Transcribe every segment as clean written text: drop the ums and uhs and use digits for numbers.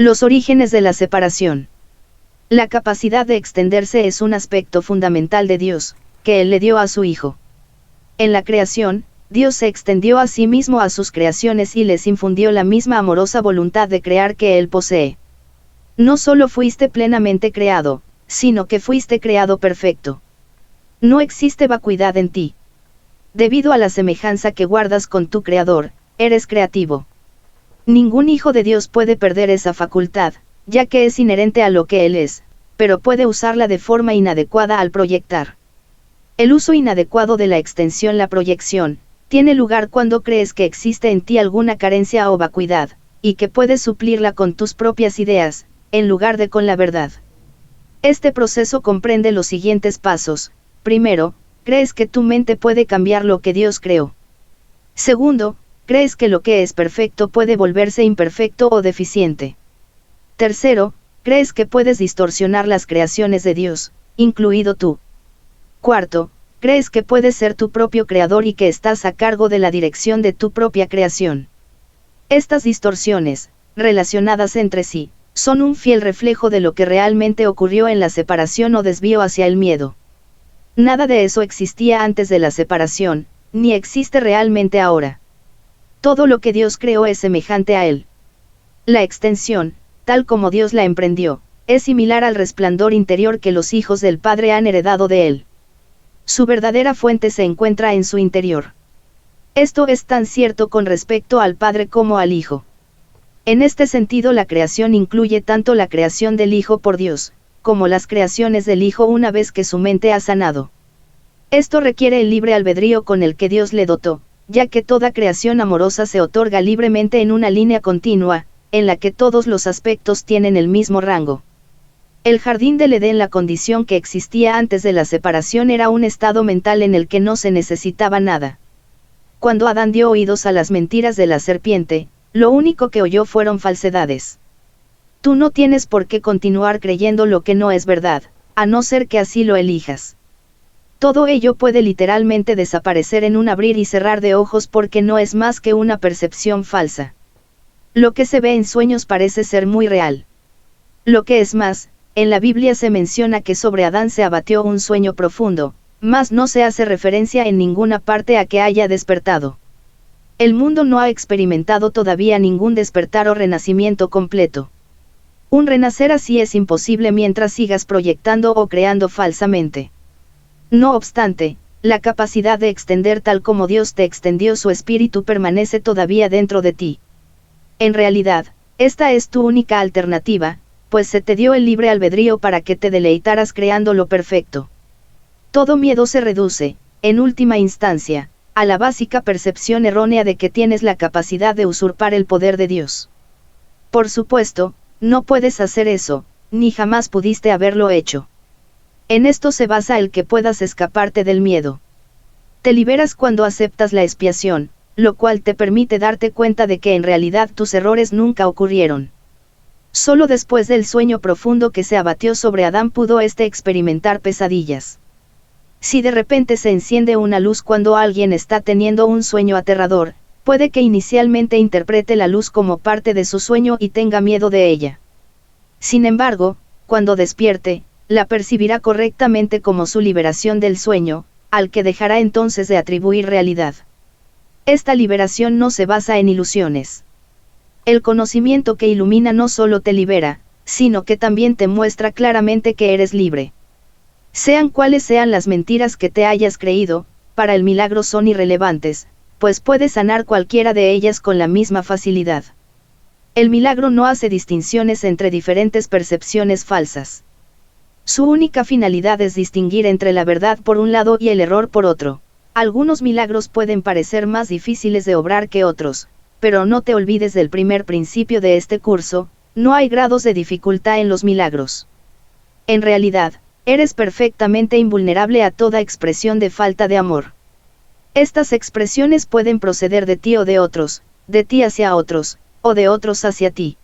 Los orígenes de la separación. La capacidad de extenderse es un aspecto fundamental de Dios, que Él le dio a su Hijo. En la creación, Dios se extendió a sí mismo a sus creaciones y les infundió la misma amorosa voluntad de crear que Él posee. No solo fuiste plenamente creado, sino que fuiste creado perfecto. No existe vacuidad en ti. Debido a la semejanza que guardas con tu Creador, eres creativo. Ningún hijo de Dios puede perder esa facultad, ya que es inherente a lo que Él es, pero puede usarla de forma inadecuada al proyectar. El uso inadecuado de la extensión, la proyección, tiene lugar cuando crees que existe en ti alguna carencia o vacuidad, y que puedes suplirla con tus propias ideas, en lugar de con la verdad. Este proceso comprende los siguientes pasos. Primero, crees que tu mente puede cambiar lo que Dios creó. Segundo, crees que lo que es perfecto puede volverse imperfecto o deficiente. Tercero, crees que puedes distorsionar las creaciones de Dios, incluido tú. Cuarto, crees que puedes ser tu propio creador y que estás a cargo de la dirección de tu propia creación. Estas distorsiones, relacionadas entre sí, son un fiel reflejo de lo que realmente ocurrió en la separación o desvío hacia el miedo. Nada de eso existía antes de la separación, ni existe realmente ahora. Todo lo que Dios creó es semejante a Él. La extensión, tal como Dios la emprendió, es similar al resplandor interior que los hijos del Padre han heredado de Él. Su verdadera fuente se encuentra en su interior. Esto es tan cierto con respecto al Padre como al Hijo. En este sentido, la creación incluye tanto la creación del Hijo por Dios, como las creaciones del Hijo una vez que su mente ha sanado. Esto requiere el libre albedrío con el que Dios le dotó, ya que toda creación amorosa se otorga libremente en una línea continua, en la que todos los aspectos tienen el mismo rango. El jardín del Edén, la condición que existía antes de la separación, era un estado mental en el que no se necesitaba nada. Cuando Adán dio oídos a las mentiras de la serpiente, lo único que oyó fueron falsedades. Tú no tienes por qué continuar creyendo lo que no es verdad, a no ser que así lo elijas. Todo ello puede literalmente desaparecer en un abrir y cerrar de ojos porque no es más que una percepción falsa. Lo que se ve en sueños parece ser muy real. Lo que es más, en la Biblia se menciona que sobre Adán se abatió un sueño profundo, mas no se hace referencia en ninguna parte a que haya despertado. El mundo no ha experimentado todavía ningún despertar o renacimiento completo. Un renacer así es imposible mientras sigas proyectando o creando falsamente. No obstante, la capacidad de extender tal como Dios te extendió su espíritu permanece todavía dentro de ti. En realidad, esta es tu única alternativa, pues se te dio el libre albedrío para que te deleitaras creando lo perfecto. Todo miedo se reduce, en última instancia, a la básica percepción errónea de que tienes la capacidad de usurpar el poder de Dios. Por supuesto, no puedes hacer eso, ni jamás pudiste haberlo hecho. En esto se basa el que puedas escaparte del miedo. Te liberas cuando aceptas la expiación, lo cual te permite darte cuenta de que en realidad tus errores nunca ocurrieron. Solo después del sueño profundo que se abatió sobre Adán pudo éste experimentar pesadillas. Si de repente se enciende una luz cuando alguien está teniendo un sueño aterrador, puede que inicialmente interprete la luz como parte de su sueño y tenga miedo de ella. Sin embargo, cuando despierte, la percibirá correctamente como su liberación del sueño, al que dejará entonces de atribuir realidad. Esta liberación no se basa en ilusiones. El conocimiento que ilumina no solo te libera, sino que también te muestra claramente que eres libre. Sean cuales sean las mentiras que te hayas creído, para el milagro son irrelevantes, pues puedes sanar cualquiera de ellas con la misma facilidad. El milagro no hace distinciones entre diferentes percepciones falsas. Su única finalidad es distinguir entre la verdad por un lado y el error por otro. Algunos milagros pueden parecer más difíciles de obrar que otros, pero no te olvides del primer principio de este curso: no hay grados de dificultad en los milagros. En realidad, eres perfectamente invulnerable a toda expresión de falta de amor. Estas expresiones pueden proceder de ti o de otros, de ti hacia otros, o de otros hacia ti.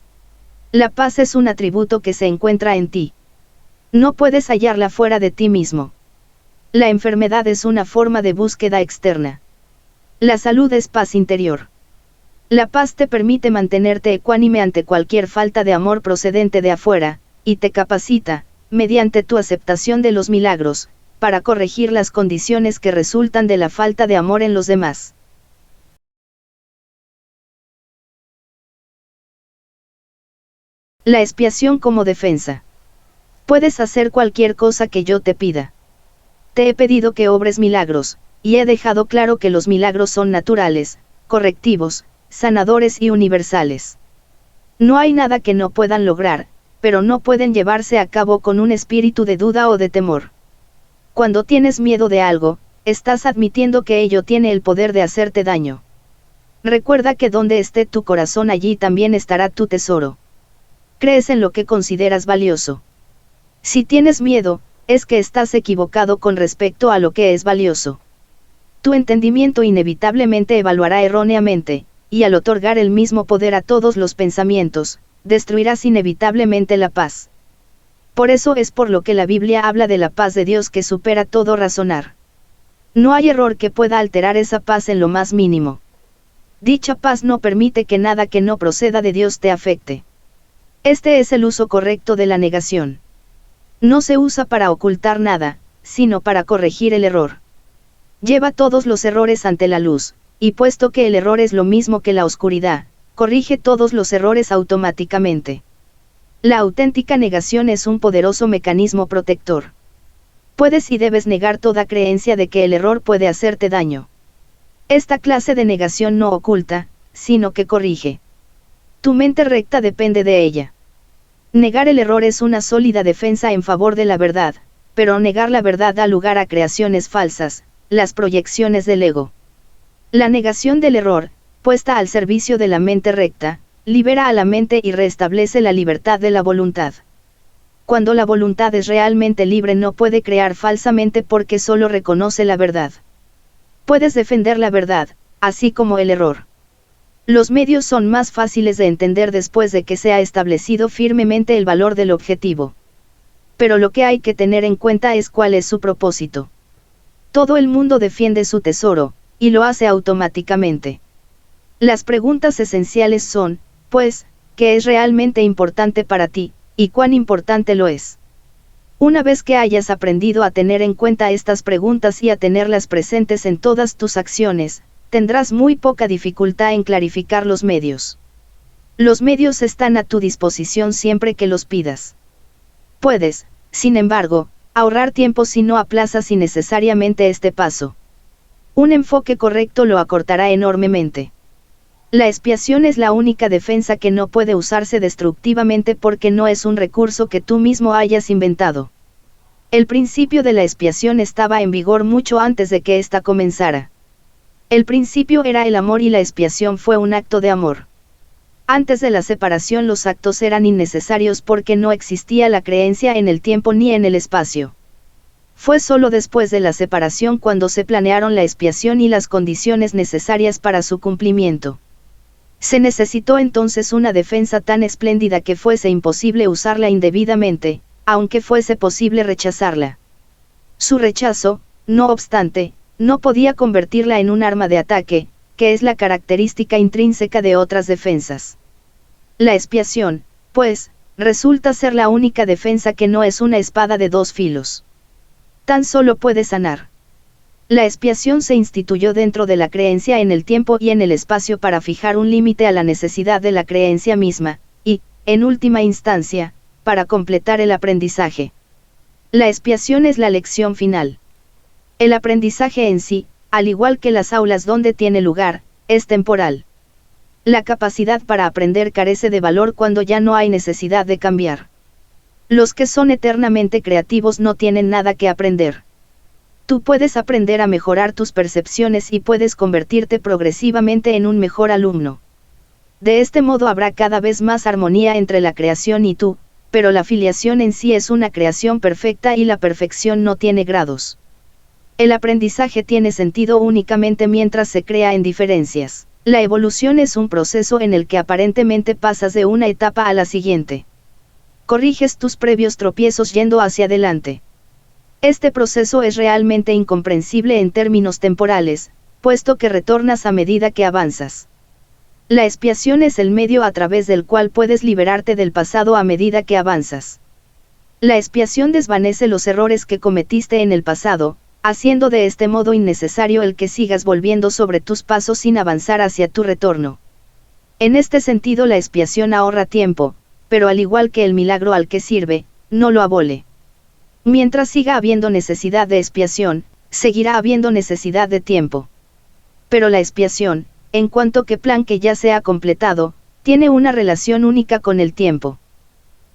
La paz es un atributo que se encuentra en ti. No puedes hallarla fuera de ti mismo. La enfermedad es una forma de búsqueda externa. La salud es paz interior. La paz te permite mantenerte ecuánime ante cualquier falta de amor procedente de afuera, y te capacita, mediante tu aceptación de los milagros, para corregir las condiciones que resultan de la falta de amor en los demás. La expiación como defensa. Puedes hacer cualquier cosa que yo te pida. Te he pedido que obres milagros, y he dejado claro que los milagros son naturales, correctivos, sanadores y universales. No hay nada que no puedan lograr, pero no pueden llevarse a cabo con un espíritu de duda o de temor. Cuando tienes miedo de algo, estás admitiendo que ello tiene el poder de hacerte daño. Recuerda que donde esté tu corazón, allí también estará tu tesoro. Crees en lo que consideras valioso. Si tienes miedo, es que estás equivocado con respecto a lo que es valioso. Tu entendimiento inevitablemente evaluará erróneamente, y al otorgar el mismo poder a todos los pensamientos, destruirás inevitablemente la paz. Por eso es por lo que la Biblia habla de la paz de Dios que supera todo razonar. No hay error que pueda alterar esa paz en lo más mínimo. Dicha paz no permite que nada que no proceda de Dios te afecte. Este es el uso correcto de la negación. No se usa para ocultar nada, sino para corregir el error. Lleva todos los errores ante la luz, y puesto que el error es lo mismo que la oscuridad, corrige todos los errores automáticamente. La auténtica negación es un poderoso mecanismo protector. Puedes y debes negar toda creencia de que el error puede hacerte daño. Esta clase de negación no oculta, sino que corrige. Tu mente recta depende de ella. Negar el error es una sólida defensa en favor de la verdad, pero negar la verdad da lugar a creaciones falsas, las proyecciones del ego. La negación del error, puesta al servicio de la mente recta, libera a la mente y restablece la libertad de la voluntad. Cuando la voluntad es realmente libre, no puede crear falsamente porque solo reconoce la verdad. Puedes defender la verdad, así como el error. Los medios son más fáciles de entender después de que se ha establecido firmemente el valor del objetivo. Pero lo que hay que tener en cuenta es cuál es su propósito. Todo el mundo defiende su tesoro, y lo hace automáticamente. Las preguntas esenciales son, pues, ¿qué es realmente importante para ti, y cuán importante lo es? Una vez que hayas aprendido a tener en cuenta estas preguntas y a tenerlas presentes en todas tus acciones, tendrás muy poca dificultad en clarificar los medios. Los medios están a tu disposición siempre que los pidas. Puedes, sin embargo, ahorrar tiempo si no aplazas innecesariamente este paso. Un enfoque correcto lo acortará enormemente. La expiación es la única defensa que no puede usarse destructivamente porque no es un recurso que tú mismo hayas inventado. El principio de la expiación estaba en vigor mucho antes de que ésta comenzara. El principio era el amor y la expiación fue un acto de amor. Antes de la separación los actos eran innecesarios porque no existía la creencia en el tiempo ni en el espacio. Fue solo después de la separación cuando se planearon la expiación y las condiciones necesarias para su cumplimiento. Se necesitó entonces una defensa tan espléndida que fuese imposible usarla indebidamente, aunque fuese posible rechazarla. Su rechazo, no obstante, no podía convertirla en un arma de ataque, que es la característica intrínseca de otras defensas. La expiación, pues, resulta ser la única defensa que no es una espada de dos filos. Tan solo puede sanar. La expiación se instituyó dentro de la creencia en el tiempo y en el espacio para fijar un límite a la necesidad de la creencia misma, y, en última instancia, para completar el aprendizaje. La expiación es la lección final. El aprendizaje en sí, al igual que las aulas donde tiene lugar, es temporal. La capacidad para aprender carece de valor cuando ya no hay necesidad de cambiar. Los que son eternamente creativos no tienen nada que aprender. Tú puedes aprender a mejorar tus percepciones y puedes convertirte progresivamente en un mejor alumno. De este modo habrá cada vez más armonía entre la creación y tú, pero la filiación en sí es una creación perfecta y la perfección no tiene grados. El aprendizaje tiene sentido únicamente mientras se crea en diferencias. La evolución es un proceso en el que aparentemente pasas de una etapa a la siguiente. Corriges tus previos tropiezos yendo hacia adelante. Este proceso es realmente incomprensible en términos temporales, puesto que retornas a medida que avanzas. La expiación es el medio a través del cual puedes liberarte del pasado a medida que avanzas. La expiación desvanece los errores que cometiste en el pasado, haciendo de este modo innecesario el que sigas volviendo sobre tus pasos sin avanzar hacia tu retorno. En este sentido la expiación ahorra tiempo, pero al igual que el milagro al que sirve, no lo abole. Mientras siga habiendo necesidad de expiación, seguirá habiendo necesidad de tiempo. Pero la expiación, en cuanto que plan que ya se ha completado, tiene una relación única con el tiempo.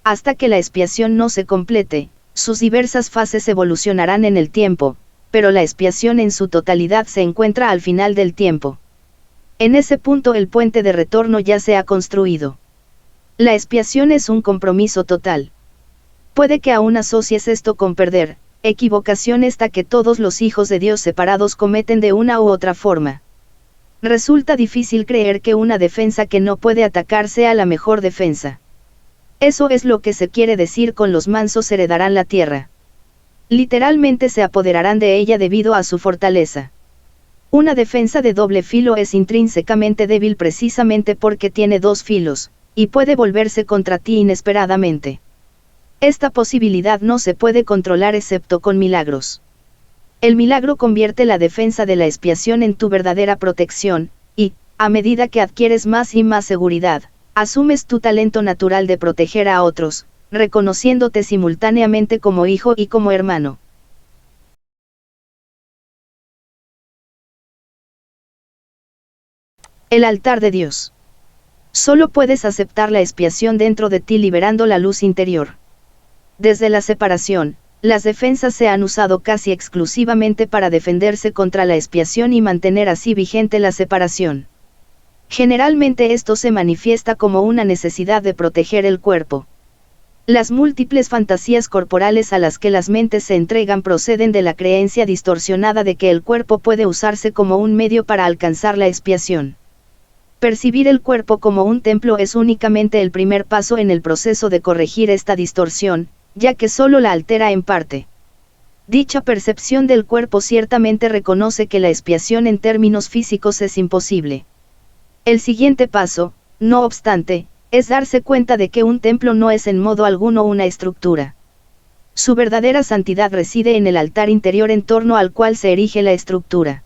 Hasta que la expiación no se complete, sus diversas fases evolucionarán en el tiempo, pero la expiación en su totalidad se encuentra al final del tiempo. En ese punto el puente de retorno ya se ha construido. La expiación es un compromiso total. Puede que aún asocies esto con perder, equivocación esta que todos los hijos de Dios separados cometen de una u otra forma. Resulta difícil creer que una defensa que no puede atacar sea la mejor defensa. Eso es lo que se quiere decir con los mansos heredarán la tierra. Literalmente se apoderarán de ella debido a su fortaleza. Una defensa de doble filo es intrínsecamente débil precisamente porque tiene dos filos, y puede volverse contra ti inesperadamente. Esta posibilidad no se puede controlar excepto con milagros. El milagro convierte la defensa de la expiación en tu verdadera protección, y, a medida que adquieres más y más seguridad, asumes tu talento natural de proteger a otros, reconociéndote simultáneamente como hijo y como hermano. El altar de Dios. Solo puedes aceptar la expiación dentro de ti liberando la luz interior. Desde la separación, las defensas se han usado casi exclusivamente para defenderse contra la expiación y mantener así vigente la separación. Generalmente esto se manifiesta como una necesidad de proteger el cuerpo. Las múltiples fantasías corporales a las que las mentes se entregan proceden de la creencia distorsionada de que el cuerpo puede usarse como un medio para alcanzar la expiación. Percibir el cuerpo como un templo es únicamente el primer paso en el proceso de corregir esta distorsión, ya que solo la altera en parte. Dicha percepción del cuerpo ciertamente reconoce que la expiación en términos físicos es imposible. El siguiente paso, no obstante, es darse cuenta de que un templo no es en modo alguno una estructura. Su verdadera santidad reside en el altar interior en torno al cual se erige la estructura.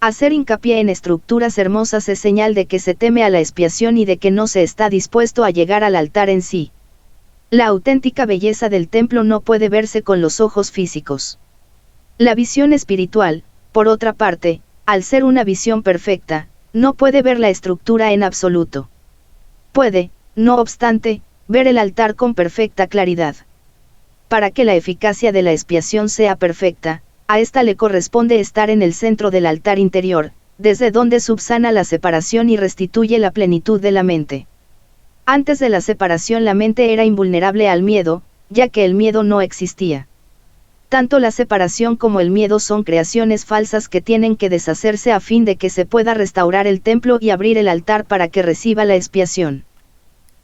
Hacer hincapié en estructuras hermosas es señal de que se teme a la expiación y de que no se está dispuesto a llegar al altar en sí. La auténtica belleza del templo no puede verse con los ojos físicos. La visión espiritual, por otra parte, al ser una visión perfecta, no puede ver la estructura en absoluto. Puede, no obstante, ver el altar con perfecta claridad. Para que la eficacia de la expiación sea perfecta, a esta le corresponde estar en el centro del altar interior, desde donde subsana la separación y restituye la plenitud de la mente. Antes de la separación la mente era invulnerable al miedo, ya que el miedo no existía. Tanto la separación como el miedo son creaciones falsas que tienen que deshacerse a fin de que se pueda restaurar el templo y abrir el altar para que reciba la expiación.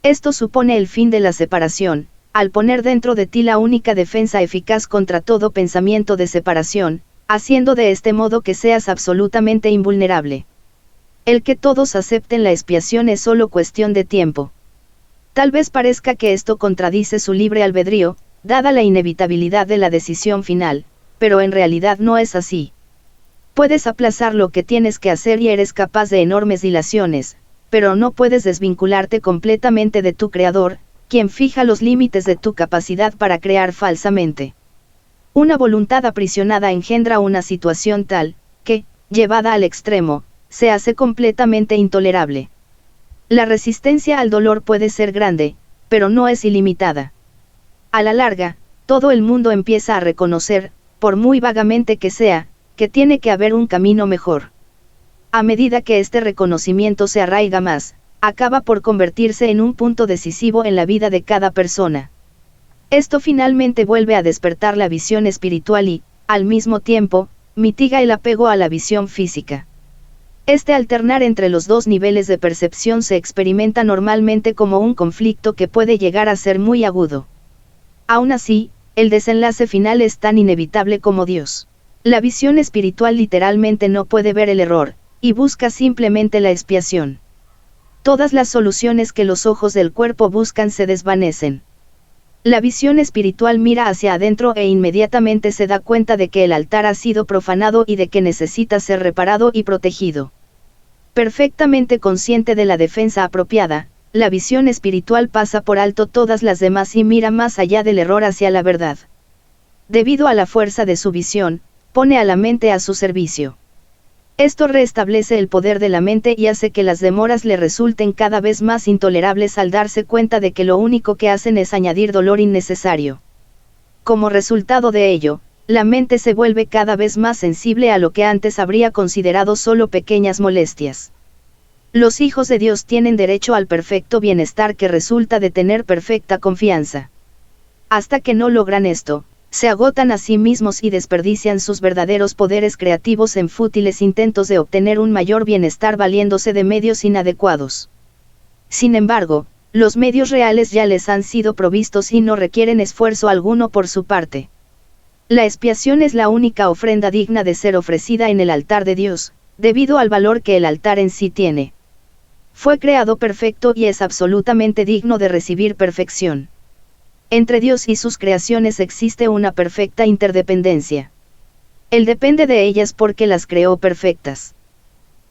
Esto supone el fin de la separación, al poner dentro de ti la única defensa eficaz contra todo pensamiento de separación, haciendo de este modo que seas absolutamente invulnerable. El que todos acepten la expiación es solo cuestión de tiempo. Tal vez parezca que esto contradice su libre albedrío, dada la inevitabilidad de la decisión final, pero en realidad no es así. Puedes aplazar lo que tienes que hacer y eres capaz de enormes dilaciones, pero no puedes desvincularte completamente de tu Creador, quien fija los límites de tu capacidad para crear falsamente. Una voluntad aprisionada engendra una situación tal, que, llevada al extremo, se hace completamente intolerable. La resistencia al dolor puede ser grande, pero no es ilimitada. A la larga, todo el mundo empieza a reconocer, por muy vagamente que sea, que tiene que haber un camino mejor. A medida que este reconocimiento se arraiga más, acaba por convertirse en un punto decisivo en la vida de cada persona. Esto finalmente vuelve a despertar la visión espiritual y, al mismo tiempo, mitiga el apego a la visión física. Este alternar entre los dos niveles de percepción se experimenta normalmente como un conflicto que puede llegar a ser muy agudo. Aún así, el desenlace final es tan inevitable como Dios. La visión espiritual literalmente no puede ver el error, y busca simplemente la expiación. todas las soluciones que los ojos del cuerpo buscan se desvanecen. La visión espiritual mira hacia adentro e inmediatamente se da cuenta de que el altar ha sido profanado y de que necesita ser reparado y protegido. Perfectamente consciente de la defensa apropiada, la visión espiritual pasa por alto todas las demás y mira más allá del error hacia la verdad. Debido a la fuerza de su visión, pone a la mente a su servicio. Esto restablece el poder de la mente y hace que las demoras le resulten cada vez más intolerables al darse cuenta de que lo único que hacen es añadir dolor innecesario. Como resultado de ello, la mente se vuelve cada vez más sensible a lo que antes habría considerado solo pequeñas molestias. Los hijos de Dios tienen derecho al perfecto bienestar que resulta de tener perfecta confianza. Hasta que no logran esto, se agotan a sí mismos y desperdician sus verdaderos poderes creativos en fútiles intentos de obtener un mayor bienestar valiéndose de medios inadecuados. Sin embargo, los medios reales ya les han sido provistos y no requieren esfuerzo alguno por su parte. La expiación es la única ofrenda digna de ser ofrecida en el altar de Dios, debido al valor que el altar en sí tiene. Fue creado perfecto y es absolutamente digno de recibir perfección. Entre Dios y sus creaciones existe una perfecta interdependencia. Él depende de ellas porque las creó perfectas.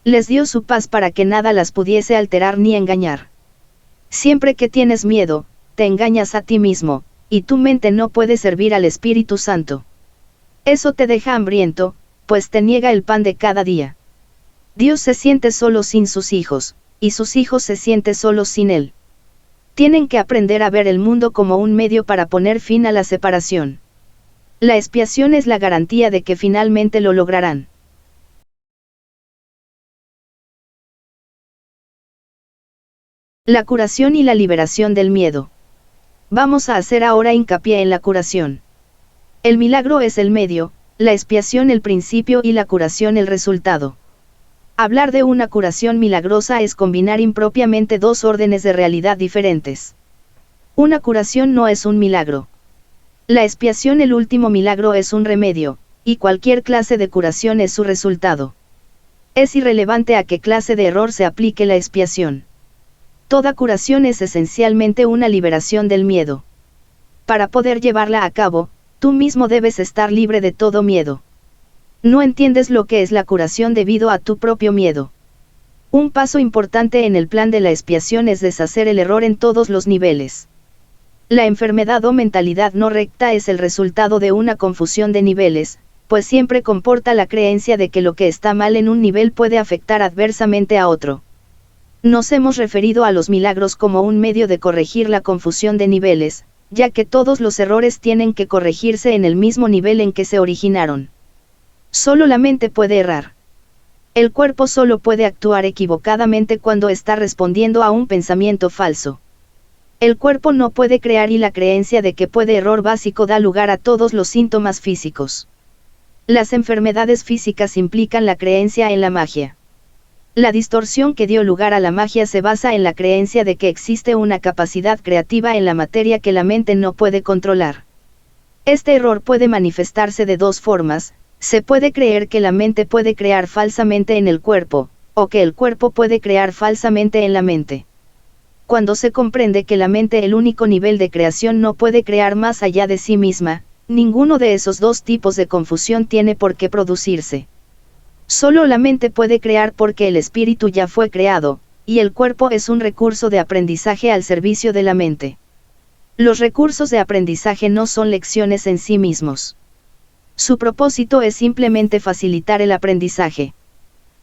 Les dio su paz para que nada las pudiese alterar ni engañar. Siempre que tienes miedo, te engañas a ti mismo, y tu mente no puede servir al Espíritu Santo. Eso te deja hambriento, pues te niega el pan de cada día. Dios se siente solo sin sus hijos, y sus hijos se sienten solos sin Él. Tienen que aprender a ver el mundo como un medio para poner fin a la separación. La expiación es la garantía de que finalmente lo lograrán. La curación y la liberación del miedo. Vamos a hacer ahora hincapié en la curación. El milagro es el medio, la expiación el principio y la curación el resultado. Hablar de una curación milagrosa es combinar impropiamente dos órdenes de realidad diferentes. Una curación no es un milagro. La expiación, el último milagro, es un remedio, y cualquier clase de curación es su resultado. Es irrelevante a qué clase de error se aplique la expiación. Toda curación es esencialmente una liberación del miedo. Para poder llevarla a cabo, tú mismo debes estar libre de todo miedo. No entiendes lo que es la curación debido a tu propio miedo. Un paso importante en el plan de la expiación es deshacer el error en todos los niveles. La enfermedad o mentalidad no recta es el resultado de una confusión de niveles, pues siempre comporta la creencia de que lo que está mal en un nivel puede afectar adversamente a otro. Nos hemos referido a los milagros como un medio de corregir la confusión de niveles, ya que todos los errores tienen que corregirse en el mismo nivel en que se originaron. Solo la mente puede errar. El cuerpo solo puede actuar equivocadamente cuando está respondiendo a un pensamiento falso. El cuerpo no puede crear y la creencia de que puede error básico da lugar a todos los síntomas físicos. Las enfermedades físicas implican la creencia en la magia. La distorsión que dio lugar a la magia se basa en la creencia de que existe una capacidad creativa en la materia que la mente no puede controlar. Este error puede manifestarse de dos formas. Se puede creer que la mente puede crear falsamente en el cuerpo, o que el cuerpo puede crear falsamente en la mente. Cuando se comprende que la mente, el único nivel de creación, no puede crear más allá de sí misma, ninguno de esos dos tipos de confusión tiene por qué producirse. Solo la mente puede crear porque el espíritu ya fue creado, y el cuerpo es un recurso de aprendizaje al servicio de la mente. Los recursos de aprendizaje no son lecciones en sí mismos. Su propósito es simplemente facilitar el aprendizaje.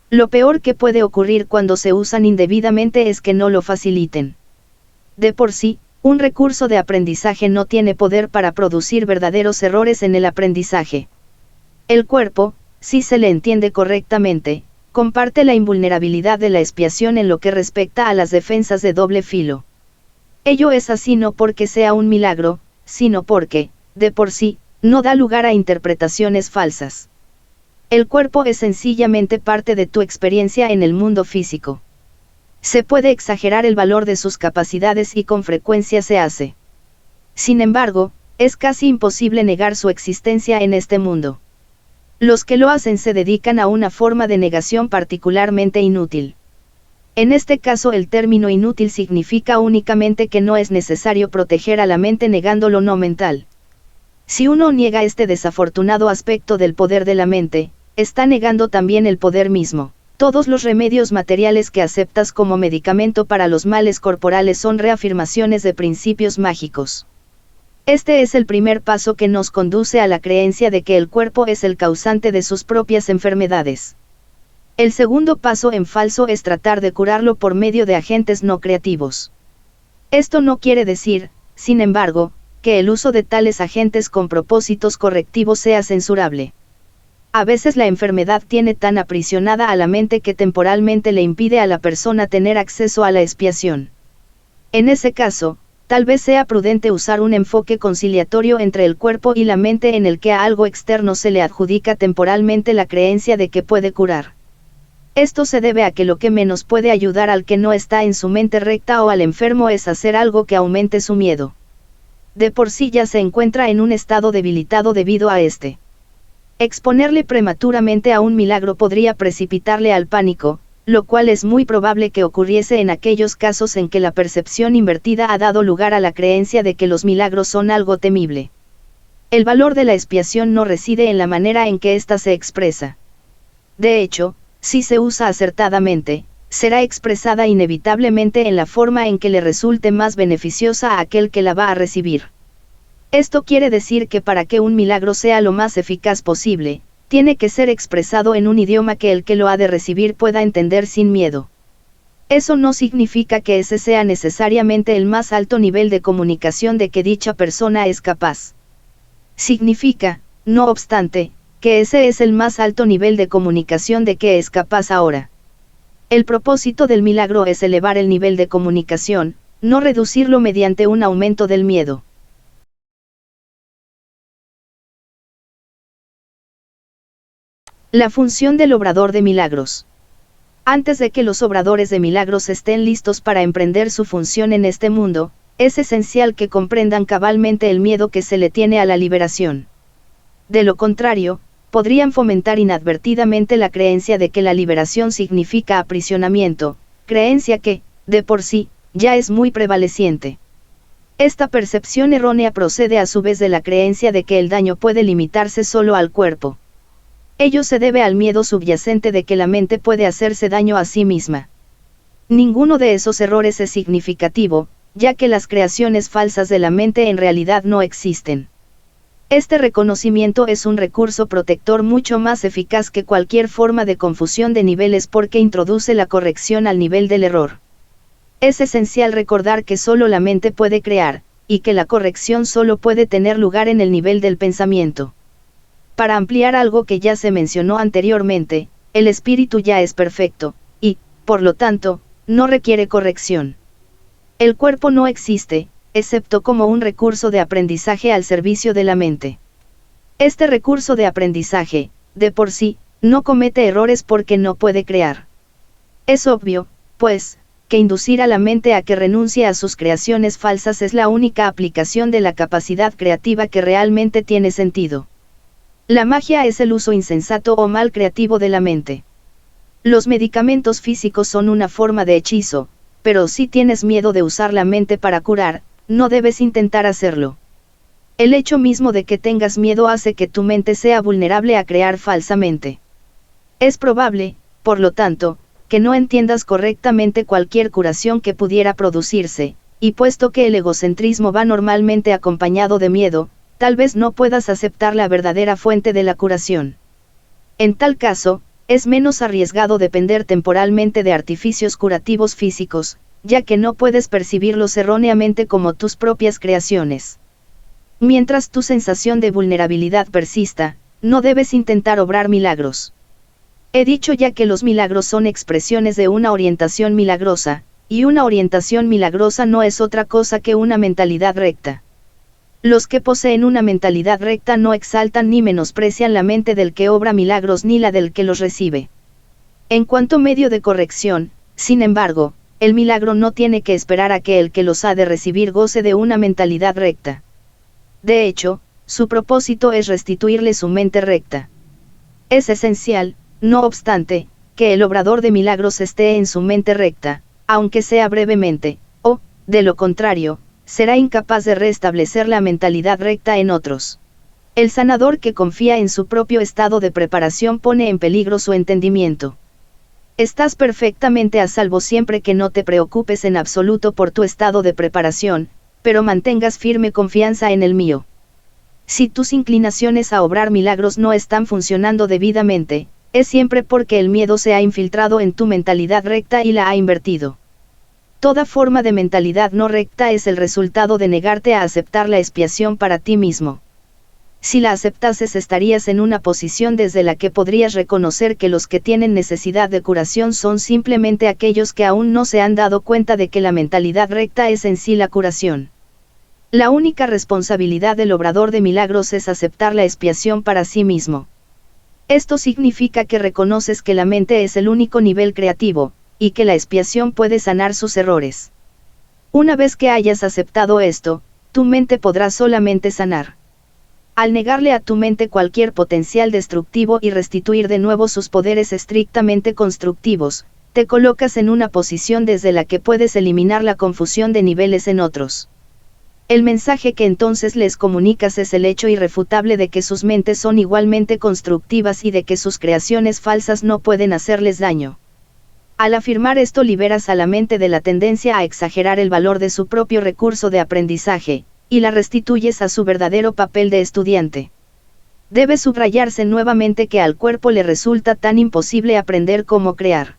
Lo peor que puede ocurrir cuando se usan indebidamente es que no lo faciliten. De por sí, un recurso de aprendizaje no tiene poder para producir verdaderos errores en el aprendizaje. El cuerpo, si se le entiende correctamente, comparte la invulnerabilidad de la expiación en lo que respecta a las defensas de doble filo. Ello es así no porque sea un milagro, sino porque, de por sí, no da lugar a interpretaciones falsas. El cuerpo es sencillamente parte de tu experiencia en el mundo físico. Se puede exagerar el valor de sus capacidades y con frecuencia se hace. Sin embargo, es casi imposible negar su existencia en este mundo. Los que lo hacen se dedican a una forma de negación particularmente inútil. En este caso el término inútil significa únicamente que no es necesario proteger a la mente negando lo no mental. Si uno niega este desafortunado aspecto del poder de la mente, está negando también el poder mismo. Todos los remedios materiales que aceptas como medicamento para los males corporales son reafirmaciones de principios mágicos. Este es el primer paso que nos conduce a la creencia de que el cuerpo es el causante de sus propias enfermedades. El segundo paso en falso es tratar de curarlo por medio de agentes no creativos. Esto no quiere decir, sin embargo, que el uso de tales agentes con propósitos correctivos sea censurable. A veces la enfermedad tiene tan aprisionada a la mente que temporalmente le impide a la persona tener acceso a la expiación. En ese caso, tal vez sea prudente usar un enfoque conciliatorio entre el cuerpo y la mente en el que a algo externo se le adjudica temporalmente la creencia de que puede curar. Esto se debe a que lo que menos puede ayudar al que no está en su mente recta o al enfermo es hacer algo que aumente su miedo. De por sí ya se encuentra en un estado debilitado debido a este. Exponerle prematuramente a un milagro podría precipitarle al pánico, lo cual es muy probable que ocurriese en aquellos casos en que la percepción invertida ha dado lugar a la creencia de que los milagros son algo temible. El valor de la expiación no reside en la manera en que ésta se expresa. De hecho, si se usa acertadamente, será expresada inevitablemente en la forma en que le resulte más beneficiosa a aquel que la va a recibir. Esto quiere decir que para que un milagro sea lo más eficaz posible, tiene que ser expresado en un idioma que el que lo ha de recibir pueda entender sin miedo. Eso no significa que ese sea necesariamente el más alto nivel de comunicación de que dicha persona es capaz. Significa, no obstante, que ese es el más alto nivel de comunicación de que es capaz ahora. El propósito del milagro es elevar el nivel de comunicación, no reducirlo mediante un aumento del miedo. La función del obrador de milagros. Antes de que los obradores de milagros estén listos para emprender su función en este mundo, es esencial que comprendan cabalmente el miedo que se le tiene a la liberación. De lo contrario, podrían fomentar inadvertidamente la creencia de que la liberación significa aprisionamiento, creencia que, de por sí, ya es muy prevaleciente. Esta percepción errónea procede a su vez de la creencia de que el daño puede limitarse solo al cuerpo. Ello se debe al miedo subyacente de que la mente puede hacerse daño a sí misma. Ninguno de esos errores es significativo, ya que las creaciones falsas de la mente en realidad no existen. Este reconocimiento es un recurso protector mucho más eficaz que cualquier forma de confusión de niveles porque introduce la corrección al nivel del error. Es esencial recordar que solo la mente puede crear, y que la corrección solo puede tener lugar en el nivel del pensamiento. Para ampliar algo que ya se mencionó anteriormente, el espíritu ya es perfecto, y, por lo tanto, no requiere corrección. El cuerpo no existe, excepto como un recurso de aprendizaje al servicio de la mente. Este recurso de aprendizaje, de por sí, no comete errores porque no puede crear. Es obvio, pues, que inducir a la mente a que renuncie a sus creaciones falsas es la única aplicación de la capacidad creativa que realmente tiene sentido. La magia es el uso insensato o mal creativo de la mente. Los medicamentos físicos son una forma de hechizo, pero si tienes miedo de usar la mente para curar, no debes intentar hacerlo. El hecho mismo de que tengas miedo hace que tu mente sea vulnerable a crear falsamente. Es probable, por lo tanto, que no entiendas correctamente cualquier curación que pudiera producirse, y puesto que el egocentrismo va normalmente acompañado de miedo, tal vez no puedas aceptar la verdadera fuente de la curación. En tal caso, es menos arriesgado depender temporalmente de artificios curativos físicos, ya que no puedes percibirlos erróneamente como tus propias creaciones. Mientras tu sensación de vulnerabilidad persista, no debes intentar obrar milagros. He dicho ya que los milagros son expresiones de una orientación milagrosa, y una orientación milagrosa no es otra cosa que una mentalidad recta. Los que poseen una mentalidad recta no exaltan ni menosprecian la mente del que obra milagros ni la del que los recibe. En cuanto medio de corrección, sin embargo, el milagro no tiene que esperar a que el que los ha de recibir goce de una mentalidad recta. De hecho, su propósito es restituirle su mente recta. Es esencial, no obstante, que el obrador de milagros esté en su mente recta, aunque sea brevemente, o, de lo contrario, será incapaz de restablecer la mentalidad recta en otros. El sanador que confía en su propio estado de preparación pone en peligro su entendimiento. Estás perfectamente a salvo siempre que no te preocupes en absoluto por tu estado de preparación, pero mantengas firme confianza en el mío. Si tus inclinaciones a obrar milagros no están funcionando debidamente, es siempre porque el miedo se ha infiltrado en tu mentalidad recta y la ha invertido. Toda forma de mentalidad no recta es el resultado de negarte a aceptar la expiación para ti mismo. Si la aceptases estarías en una posición desde la que podrías reconocer que los que tienen necesidad de curación son simplemente aquellos que aún no se han dado cuenta de que la mentalidad recta es en sí la curación. La única responsabilidad del obrador de milagros es aceptar la expiación para sí mismo. Esto significa que reconoces que la mente es el único nivel creativo, y que la expiación puede sanar sus errores. Una vez que hayas aceptado esto, tu mente podrá solamente sanar. Al negarle a tu mente cualquier potencial destructivo y restituir de nuevo sus poderes estrictamente constructivos, te colocas en una posición desde la que puedes eliminar la confusión de niveles en otros. El mensaje que entonces les comunicas es el hecho irrefutable de que sus mentes son igualmente constructivas y de que sus creaciones falsas no pueden hacerles daño. Al afirmar esto liberas a la mente de la tendencia a exagerar el valor de su propio recurso de aprendizaje, y la restituyes a su verdadero papel de estudiante. Debe subrayarse nuevamente que al cuerpo le resulta tan imposible aprender como crear.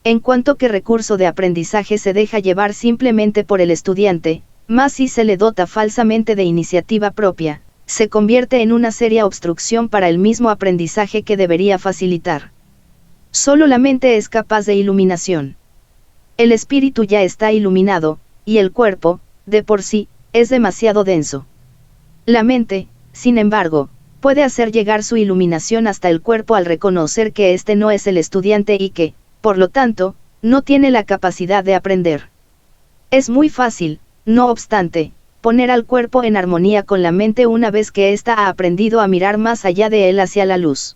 En cuanto que recurso de aprendizaje se deja llevar simplemente por el estudiante, más si se le dota falsamente de iniciativa propia, se convierte en una seria obstrucción para el mismo aprendizaje que debería facilitar. Solo la mente es capaz de iluminación. El espíritu ya está iluminado, y el cuerpo, de por sí, es demasiado denso. La mente, sin embargo, puede hacer llegar su iluminación hasta el cuerpo al reconocer que éste no es el estudiante y que, por lo tanto, no tiene la capacidad de aprender. Es muy fácil, no obstante, poner al cuerpo en armonía con la mente una vez que ésta ha aprendido a mirar más allá de él hacia la luz.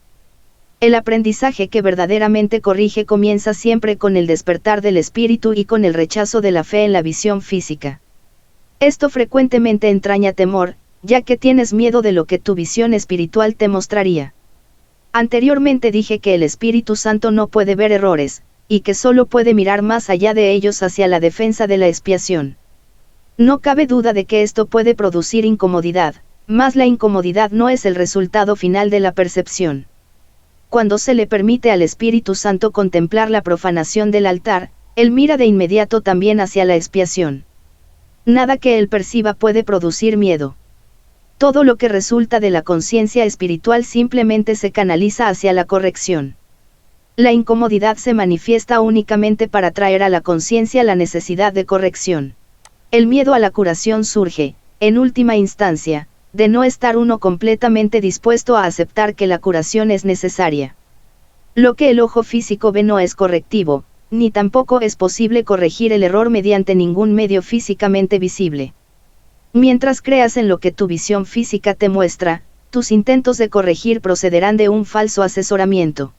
El aprendizaje que verdaderamente corrige comienza siempre con el despertar del espíritu y con el rechazo de la fe en la visión física. Esto frecuentemente entraña temor, ya que tienes miedo de lo que tu visión espiritual te mostraría. Anteriormente dije que el Espíritu Santo no puede ver errores, y que solo puede mirar más allá de ellos hacia la defensa de la expiación. No cabe duda de que esto puede producir incomodidad, mas la incomodidad no es el resultado final de la percepción. Cuando se le permite al Espíritu Santo contemplar la profanación del altar, él mira de inmediato también hacia la expiación. Nada que él perciba puede producir miedo. Todo lo que resulta de la conciencia espiritual simplemente se canaliza hacia la corrección. La incomodidad se manifiesta únicamente para traer a la conciencia la necesidad de corrección. El miedo a la curación surge, en última instancia, de no estar uno completamente dispuesto a aceptar que la curación es necesaria. Lo que el ojo físico ve no es correctivo, ni tampoco es posible corregir el error mediante ningún medio físicamente visible. Mientras creas en lo que tu visión física te muestra, tus intentos de corregir procederán de un falso asesoramiento.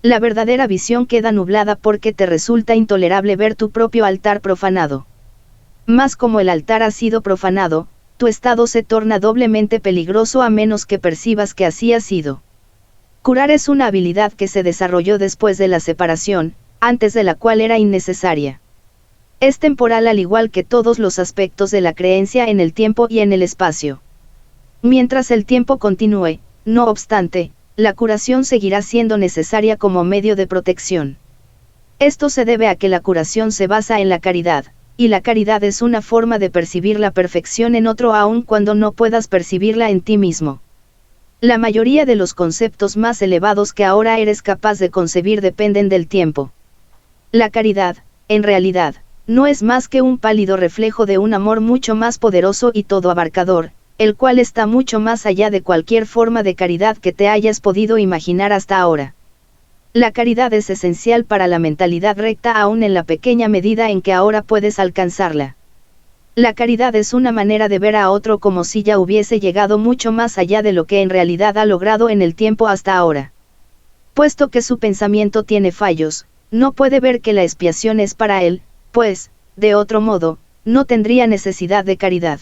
La verdadera visión queda nublada porque te resulta intolerable ver tu propio altar profanado. Mas como el altar ha sido profanado, tu estado se torna doblemente peligroso a menos que percibas que así ha sido. Curar es una habilidad que se desarrolló después de la separación, antes de la cual era innecesaria. Es temporal al igual que todos los aspectos de la creencia en el tiempo y en el espacio. Mientras el tiempo continúe, no obstante, la curación seguirá siendo necesaria como medio de protección. Esto se debe a que la curación se basa en la caridad, y la caridad es una forma de percibir la perfección en otro aun cuando no puedas percibirla en ti mismo. La mayoría de los conceptos más elevados que ahora eres capaz de concebir dependen del tiempo. La caridad, en realidad, no es más que un pálido reflejo de un amor mucho más poderoso y todo abarcador, el cual está mucho más allá de cualquier forma de caridad que te hayas podido imaginar hasta ahora. La caridad es esencial para la mentalidad recta aún en la pequeña medida en que ahora puedes alcanzarla. La caridad es una manera de ver a otro como si ya hubiese llegado mucho más allá de lo que en realidad ha logrado en el tiempo hasta ahora. Puesto que su pensamiento tiene fallos, no puede ver que la expiación es para él, pues, de otro modo, no tendría necesidad de caridad.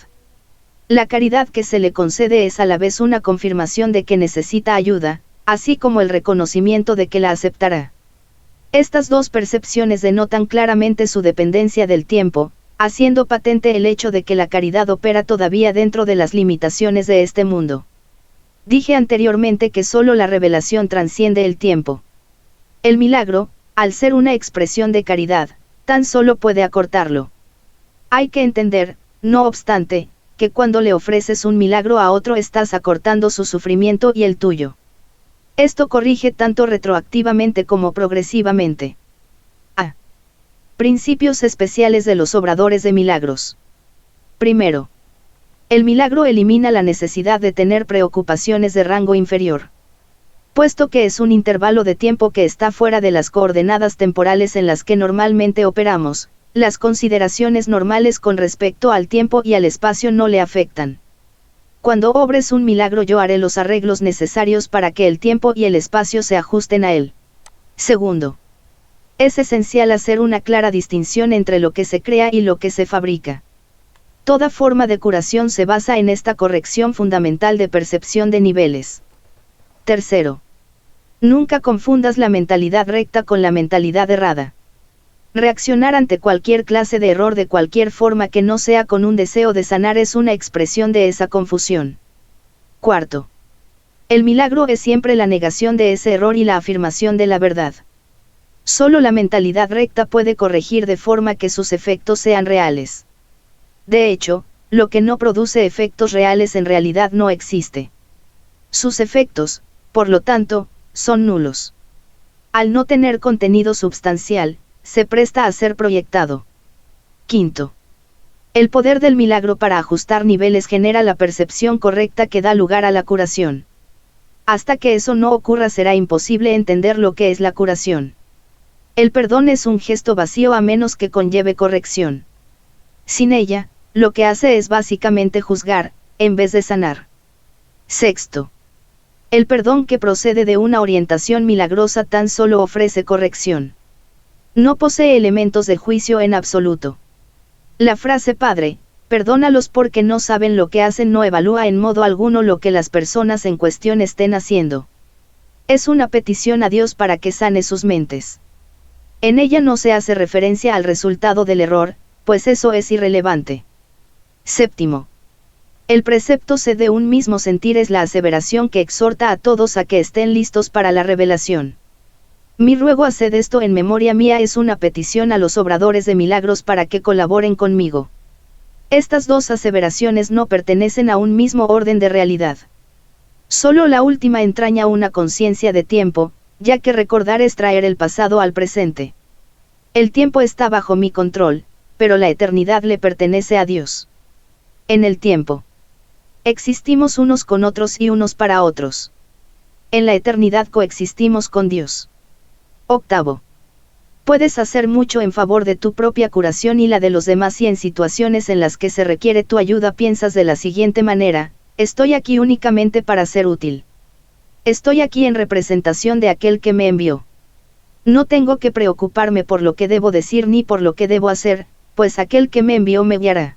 La caridad que se le concede es a la vez una confirmación de que necesita ayuda, así como el reconocimiento de que la aceptará. Estas dos percepciones denotan claramente su dependencia del tiempo, haciendo patente el hecho de que la caridad opera todavía dentro de las limitaciones de este mundo. Dije anteriormente que solo la revelación trasciende el tiempo. El milagro, al ser una expresión de caridad, tan solo puede acortarlo. Hay que entender, no obstante, que cuando le ofreces un milagro a otro estás acortando su sufrimiento y el tuyo. Esto corrige tanto retroactivamente como progresivamente. A. Principios especiales de los obradores de milagros. Primero. El milagro elimina la necesidad de tener preocupaciones de rango inferior. Puesto que es un intervalo de tiempo que está fuera de las coordenadas temporales en las que normalmente operamos, las consideraciones normales con respecto al tiempo y al espacio no le afectan. Cuando obres un milagro yo haré los arreglos necesarios para que el tiempo y el espacio se ajusten a él. Segundo. Es esencial hacer una clara distinción entre lo que se crea y lo que se fabrica. Toda forma de curación se basa en esta corrección fundamental de percepción de niveles. Tercero. Nunca confundas la mentalidad recta con la mentalidad errada. Reaccionar ante cualquier clase de error de cualquier forma que no sea con un deseo de sanar es una expresión de esa confusión. Cuarto. El milagro es siempre la negación de ese error y la afirmación de la verdad. Solo la mentalidad recta puede corregir de forma que sus efectos sean reales. De hecho, lo que no produce efectos reales en realidad no existe. Sus efectos, por lo tanto, son nulos. Al no tener contenido substancial, se presta a ser proyectado. Quinto. El poder del milagro para ajustar niveles genera la percepción correcta que da lugar a la curación. Hasta que eso no ocurra será imposible entender lo que es la curación. El perdón es un gesto vacío a menos que conlleve corrección. Sin ella, lo que hace es básicamente juzgar, en vez de sanar. Sexto. El perdón que procede de una orientación milagrosa tan solo ofrece corrección. No posee elementos de juicio en absoluto. La frase Padre, perdónalos porque no saben lo que hacen no evalúa en modo alguno lo que las personas en cuestión estén haciendo. Es una petición a Dios para que sane sus mentes. En ella no se hace referencia al resultado del error, pues eso es irrelevante. Séptimo. El precepto C de un mismo sentir es la aseveración que exhorta a todos a que estén listos para la revelación. Mi ruego haced esto en memoria mía es una petición a los obradores de milagros para que colaboren conmigo. Estas dos aseveraciones no pertenecen a un mismo orden de realidad. Solo la última entraña una conciencia de tiempo, ya que recordar es traer el pasado al presente. El tiempo está bajo mi control, pero la eternidad le pertenece a Dios. En el tiempo. Existimos unos con otros y unos para otros. En la eternidad coexistimos con Dios. Octavo. Puedes hacer mucho en favor de tu propia curación y la de los demás y en situaciones en las que se requiere tu ayuda piensas de la siguiente manera, estoy aquí únicamente para ser útil. Estoy aquí en representación de aquel que me envió. No tengo que preocuparme por lo que debo decir ni por lo que debo hacer, pues aquel que me envió me guiará.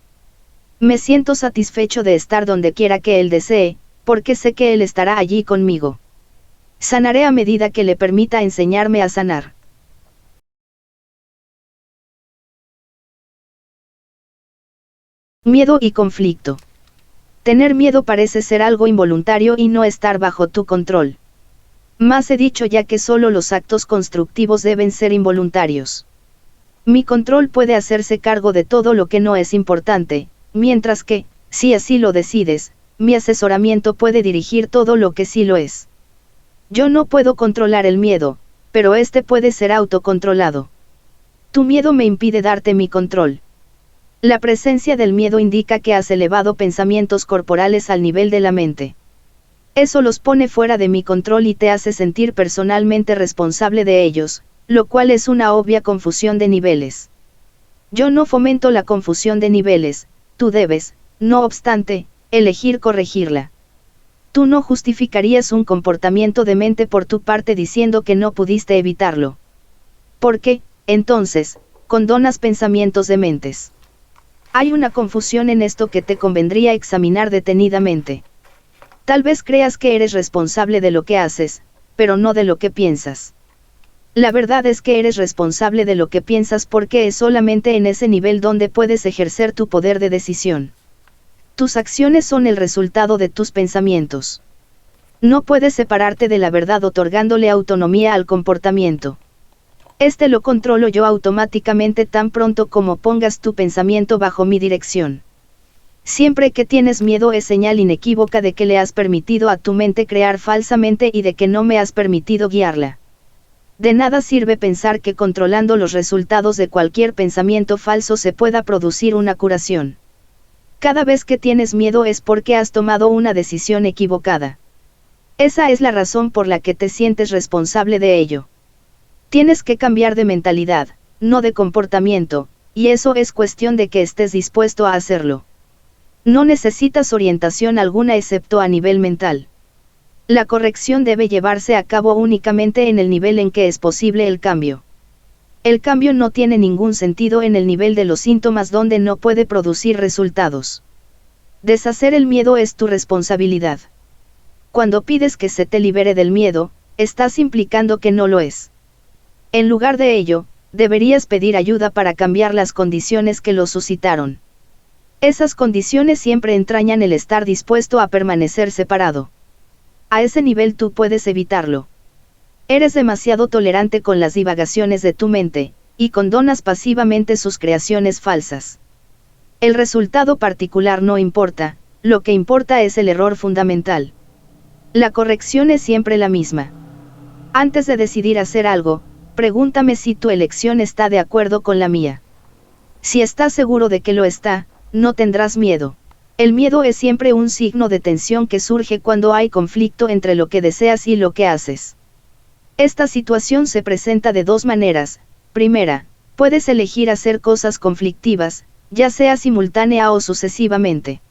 Me siento satisfecho de estar donde quiera que Él desee, porque sé que Él estará allí conmigo. Sanaré a medida que le permita enseñarme a sanar. Miedo y conflicto. Tener miedo parece ser algo involuntario y no estar bajo tu control. Más he dicho ya que solo los actos constructivos deben ser involuntarios. Mi control puede hacerse cargo de todo lo que no es importante, mientras que, si así lo decides, mi asesoramiento puede dirigir todo lo que sí lo es. Yo no puedo controlar el miedo, pero este puede ser autocontrolado. Tu miedo me impide darte mi control. La presencia del miedo indica que has elevado pensamientos corporales al nivel de la mente. Eso los pone fuera de mi control y te hace sentir personalmente responsable de ellos, lo cual es una obvia confusión de niveles. Yo no fomento la confusión de niveles, tú debes, no obstante, elegir corregirla. Tú no justificarías un comportamiento demente por tu parte diciendo que no pudiste evitarlo. ¿Por qué, entonces, condonas pensamientos dementes? Hay una confusión en esto que te convendría examinar detenidamente. Tal vez creas que eres responsable de lo que haces, pero no de lo que piensas. La verdad es que eres responsable de lo que piensas porque es solamente en ese nivel donde puedes ejercer tu poder de decisión. Tus acciones son el resultado de tus pensamientos. No puedes separarte de la verdad otorgándole autonomía al comportamiento. Este lo controlo yo automáticamente tan pronto como pongas tu pensamiento bajo mi dirección. Siempre que tienes miedo es señal inequívoca de que le has permitido a tu mente crear falsamente y de que no me has permitido guiarla. De nada sirve pensar que controlando los resultados de cualquier pensamiento falso se pueda producir una curación. Cada vez que tienes miedo es porque has tomado una decisión equivocada. Esa es la razón por la que te sientes responsable de ello. Tienes que cambiar de mentalidad, no de comportamiento, y eso es cuestión de que estés dispuesto a hacerlo. No necesitas orientación alguna excepto a nivel mental. La corrección debe llevarse a cabo únicamente en el nivel en que es posible el cambio. El cambio no tiene ningún sentido en el nivel de los síntomas donde no puede producir resultados. Deshacer el miedo es tu responsabilidad. Cuando pides que se te libere del miedo, estás implicando que no lo es. En lugar de ello, deberías pedir ayuda para cambiar las condiciones que lo suscitaron. Esas condiciones siempre entrañan el estar dispuesto a permanecer separado. A ese nivel tú puedes evitarlo. Eres demasiado tolerante con las divagaciones de tu mente, y condonas pasivamente sus creaciones falsas. El resultado particular no importa, lo que importa es el error fundamental. La corrección es siempre la misma. Antes de decidir hacer algo, pregúntame si tu elección está de acuerdo con la mía. Si estás seguro de que lo está, no tendrás miedo. El miedo es siempre un signo de tensión que surge cuando hay conflicto entre lo que deseas y lo que haces. Esta situación se presenta de dos maneras. Primera, puedes elegir hacer cosas conflictivas, ya sea simultánea o sucesivamente.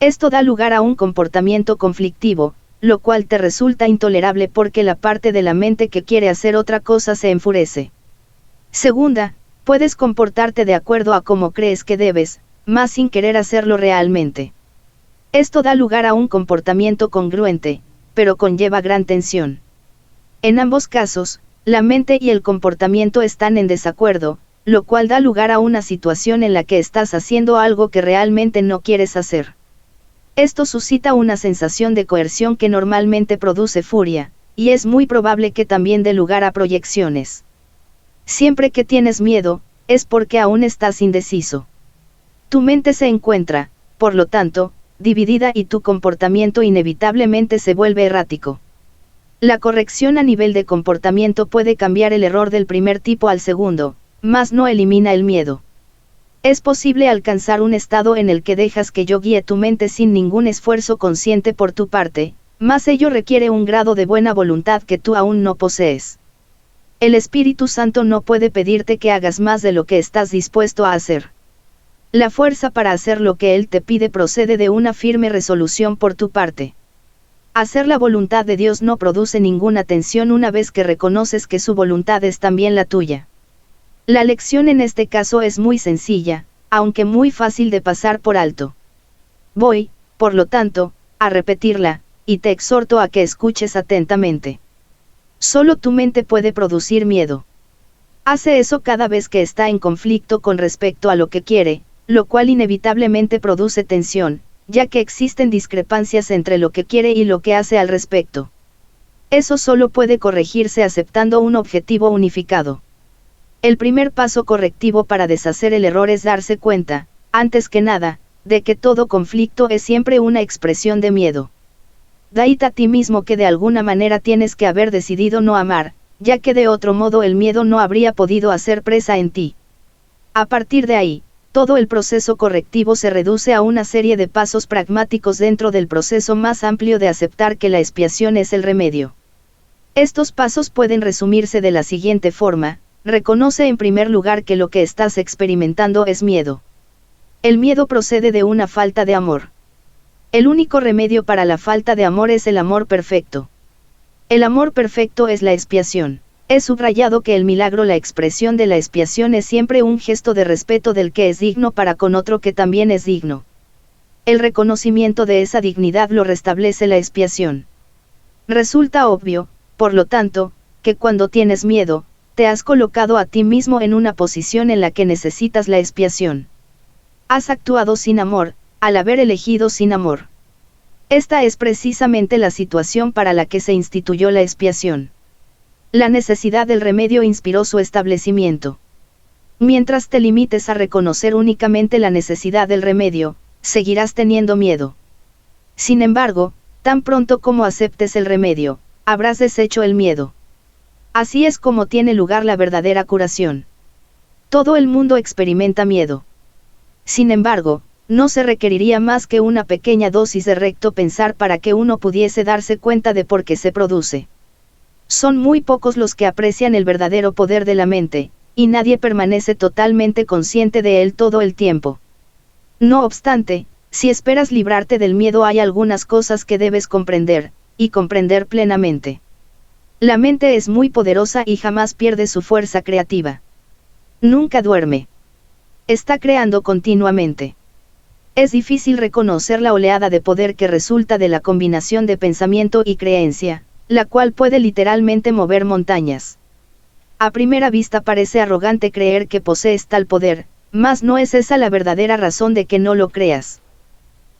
Esto da lugar a un comportamiento conflictivo, lo cual te resulta intolerable porque la parte de la mente que quiere hacer otra cosa se enfurece. Segunda, puedes comportarte de acuerdo a cómo crees que debes, más sin querer hacerlo realmente. Esto da lugar a un comportamiento congruente, pero conlleva gran tensión. En ambos casos, la mente y el comportamiento están en desacuerdo, lo cual da lugar a una situación en la que estás haciendo algo que realmente no quieres hacer. Esto suscita una sensación de coerción que normalmente produce furia, y es muy probable que también dé lugar a proyecciones. Siempre que tienes miedo, es porque aún estás indeciso. Tu mente se encuentra, por lo tanto, dividida y tu comportamiento inevitablemente se vuelve errático. La corrección a nivel de comportamiento puede cambiar el error del primer tipo al segundo, mas no elimina el miedo. Es posible alcanzar un estado en el que dejas que yo guíe tu mente sin ningún esfuerzo consciente por tu parte, mas ello requiere un grado de buena voluntad que tú aún no posees. El Espíritu Santo no puede pedirte que hagas más de lo que estás dispuesto a hacer. La fuerza para hacer lo que Él te pide procede de una firme resolución por tu parte. Hacer la voluntad de Dios no produce ninguna tensión una vez que reconoces que su voluntad es también la tuya. La lección en este caso es muy sencilla, aunque muy fácil de pasar por alto. Voy, por lo tanto, a repetirla, y te exhorto a que escuches atentamente. Solo tu mente puede producir miedo. Hace eso cada vez que está en conflicto con respecto a lo que quiere, lo cual inevitablemente produce tensión, ya que existen discrepancias entre lo que quiere y lo que hace al respecto. Eso solo puede corregirse aceptando un objetivo unificado. El primer paso correctivo para deshacer el error es darse cuenta, antes que nada, de que todo conflicto es siempre una expresión de miedo. Daíte a ti mismo que de alguna manera tienes que haber decidido no amar, ya que de otro modo el miedo no habría podido hacer presa en ti. A partir de ahí, todo el proceso correctivo se reduce a una serie de pasos pragmáticos dentro del proceso más amplio de aceptar que la expiación es el remedio. Estos pasos pueden resumirse de la siguiente forma. Reconoce en primer lugar que lo que estás experimentando es miedo. El miedo procede de una falta de amor. El único remedio para la falta de amor es el amor perfecto. El amor perfecto es la expiación. He subrayado que el milagro, la expresión de la expiación, es siempre un gesto de respeto del que es digno para con otro que también es digno. El reconocimiento de esa dignidad lo restablece la expiación. Resulta obvio, por lo tanto, que cuando tienes miedo, te has colocado a ti mismo en una posición en la que necesitas la expiación. Has actuado sin amor, al haber elegido sin amor. Esta es precisamente la situación para la que se instituyó la expiación. La necesidad del remedio inspiró su establecimiento. Mientras te limites a reconocer únicamente la necesidad del remedio, seguirás teniendo miedo. Sin embargo, tan pronto como aceptes el remedio, habrás deshecho el miedo. Así es como tiene lugar la verdadera curación. Todo el mundo experimenta miedo. Sin embargo, no se requeriría más que una pequeña dosis de recto pensar para que uno pudiese darse cuenta de por qué se produce. Son muy pocos los que aprecian el verdadero poder de la mente, y nadie permanece totalmente consciente de él todo el tiempo. No obstante, si esperas librarte del miedo, hay algunas cosas que debes comprender, y comprender plenamente. La mente es muy poderosa y jamás pierde su fuerza creativa. Nunca duerme. Está creando continuamente. Es difícil reconocer la oleada de poder que resulta de la combinación de pensamiento y creencia, la cual puede literalmente mover montañas. A primera vista parece arrogante creer que posees tal poder, mas no es esa la verdadera razón de que no lo creas.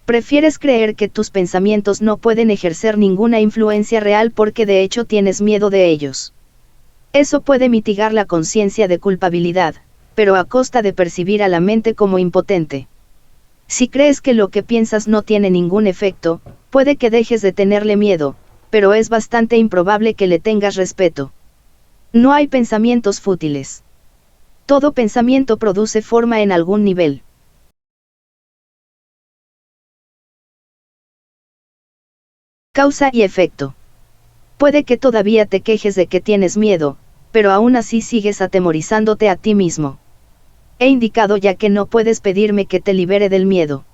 Prefieres creer que tus pensamientos no pueden ejercer ninguna influencia real porque de hecho tienes miedo de ellos. Eso puede mitigar la conciencia de culpabilidad, pero a costa de percibir a la mente como impotente. Si crees que lo que piensas no tiene ningún efecto, puede que dejes de tenerle miedo, pero es bastante improbable que le tengas respeto. No hay pensamientos fútiles. Todo pensamiento produce forma en algún nivel. Causa y efecto. Puede que todavía te quejes de que tienes miedo, pero aún así sigues atemorizándote a ti mismo. He indicado ya que no puedes pedirme que te libere del miedo.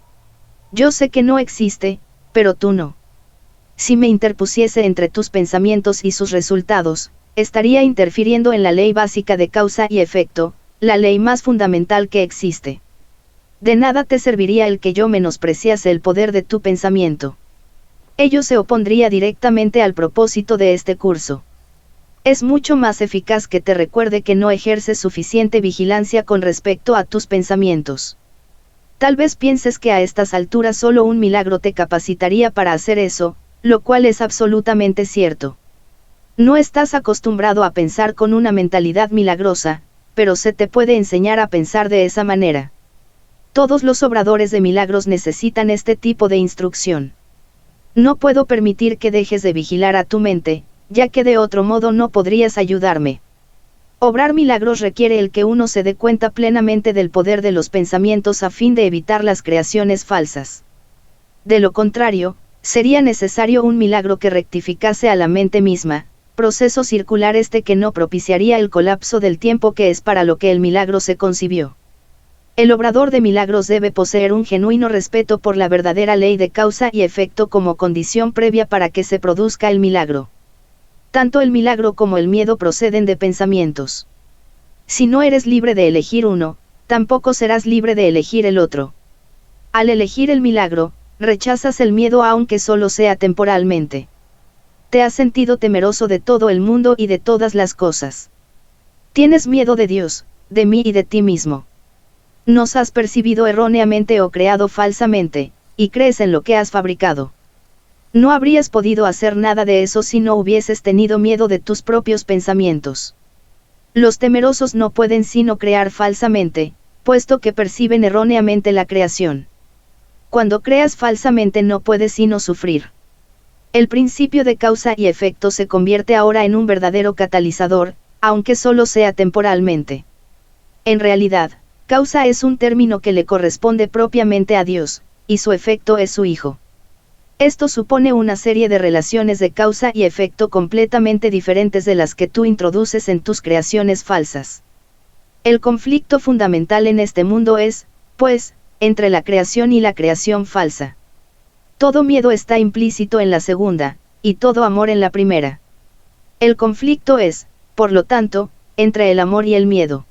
Yo sé que no existe, pero tú no. Si me interpusiese entre tus pensamientos y sus resultados, estaría interfiriendo en la ley básica de causa y efecto, la ley más fundamental que existe. De nada te serviría el que yo menospreciase el poder de tu pensamiento. Ello se opondría directamente al propósito de este curso. Es mucho más eficaz que te recuerde que no ejerces suficiente vigilancia con respecto a tus pensamientos. Tal vez pienses que a estas alturas solo un milagro te capacitaría para hacer eso, lo cual es absolutamente cierto. No estás acostumbrado a pensar con una mentalidad milagrosa, pero se te puede enseñar a pensar de esa manera. Todos los obradores de milagros necesitan este tipo de instrucción. No puedo permitir que dejes de vigilar a tu mente, ya que de otro modo no podrías ayudarme. Obrar milagros requiere el que uno se dé cuenta plenamente del poder de los pensamientos a fin de evitar las creaciones falsas. De lo contrario, sería necesario un milagro que rectificase a la mente misma, proceso circular este que no propiciaría el colapso del tiempo que es para lo que el milagro se concibió. El obrador de milagros debe poseer un genuino respeto por la verdadera ley de causa y efecto como condición previa para que se produzca el milagro. Tanto el milagro como el miedo proceden de pensamientos. Si no eres libre de elegir uno, tampoco serás libre de elegir el otro. Al elegir el milagro, rechazas el miedo aunque solo sea temporalmente. Te has sentido temeroso de todo el mundo y de todas las cosas. Tienes miedo de Dios, de mí y de ti mismo. Nos has percibido erróneamente o creado falsamente, y crees en lo que has fabricado. No habrías podido hacer nada de eso si no hubieses tenido miedo de tus propios pensamientos. Los temerosos no pueden sino crear falsamente, puesto que perciben erróneamente la creación. Cuando creas falsamente no puedes sino sufrir. El principio de causa y efecto se convierte ahora en un verdadero catalizador, aunque solo sea temporalmente. En realidad, causa es un término que le corresponde propiamente a Dios, y su efecto es su Hijo. Esto supone una serie de relaciones de causa y efecto completamente diferentes de las que tú introduces en tus creaciones falsas. El conflicto fundamental en este mundo es, pues, entre la creación y la creación falsa. Todo miedo está implícito en la segunda, y todo amor en la primera. El conflicto es, por lo tanto, entre el amor y el miedo.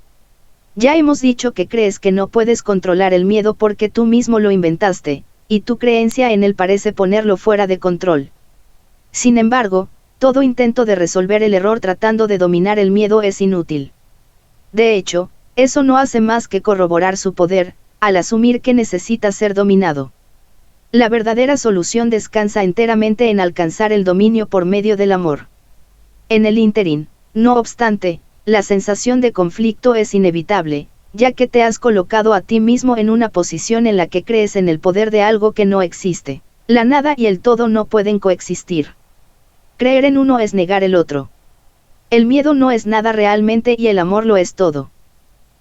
Ya hemos dicho que crees que no puedes controlar el miedo porque tú mismo lo inventaste, y tu creencia en él parece ponerlo fuera de control. Sin embargo, todo intento de resolver el error tratando de dominar el miedo es inútil. De hecho, eso no hace más que corroborar su poder, al asumir que necesita ser dominado. La verdadera solución descansa enteramente en alcanzar el dominio por medio del amor. En el ínterin, no obstante, la sensación de conflicto es inevitable, ya que te has colocado a ti mismo en una posición en la que crees en el poder de algo que no existe. La nada y el todo no pueden coexistir. Creer en uno es negar el otro. El miedo no es nada realmente y el amor lo es todo.